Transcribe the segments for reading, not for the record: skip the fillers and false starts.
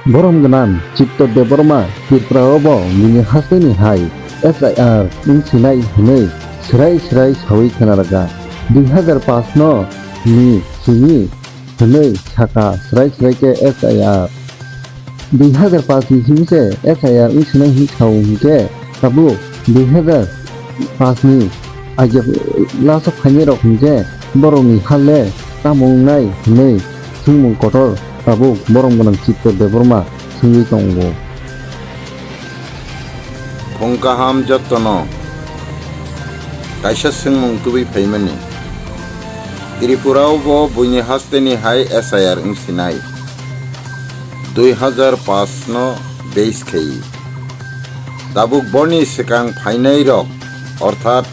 Borom genan Cipto Deborma Tirpraobo Mini Haseni Hai SIR Insinai Hinei Serai Sawi Kanaraga 2005 no Ni Sini Hinei Saka Serai ke SIR 2005 ni Himse SIR Insinai Hinsau Hingke Tabu 2005 ni Ajab Lasok Hanyerok Hingke Boromni Halle Tamungnai Hinei Sungmung Kotor Tabu borom ganang Cipto Deborma sungui tongo. Pongkaham jattono kaisa sungmung tubi faimani Tripurao bo buini hasteni hai SIR ingsinai 2005 no base khei dabuk boni sekang phainai rok অর্থাৎ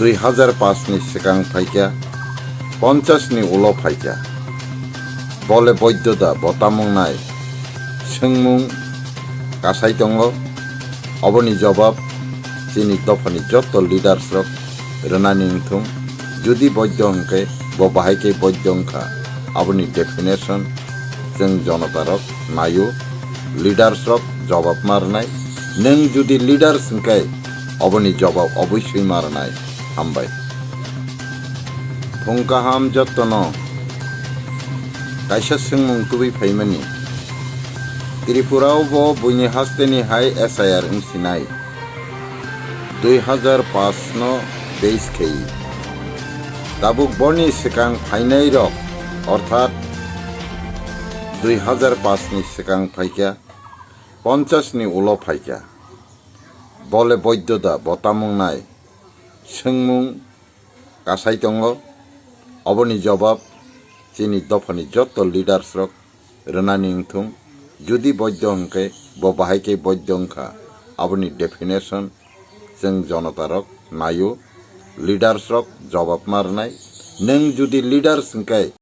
2005 ni sekang phaikya 50 ni ulo phaikya বলে বৈধতা বতামং নাই সোংমুং কাছাই দङ অবনি জবাব চিনি দফানি যত leaders rock রনানি Thuong যদি বৈধ অঙ্কে বাহাইকে বৈধ অঙ্কা অবনি ডেফিনেশন जों জনতা রক নায়ু লিডার্স রক জবাব মারনাই নং যদি লিডার্স অঙ্কে অবনি জবাব অবশ্যই মারনাই হামবাই ফংকাহাম যতন kaisa sungmung tubi faimani Tripurao bo buini hasteni hai SIR ingsinai 2005 no base khei dabuk boni sekang phainai rok অর্থাৎ 2005 ni sekang phaikya 50 ni ulo phaikya bole বৈধতা বতামং নাই sungmung kasai dङ oboni jawab চিনি দফানি যত leaders rock রনানি Thuong যদি বৈধ অঙ্কে বাহাইকে বৈধ অঙ্কা আপনি ডেফিনেশন जों জনতা রক নায়ু লিডার্স রক জবাব মারনাই নং যদি লিডার্স অঙ্কে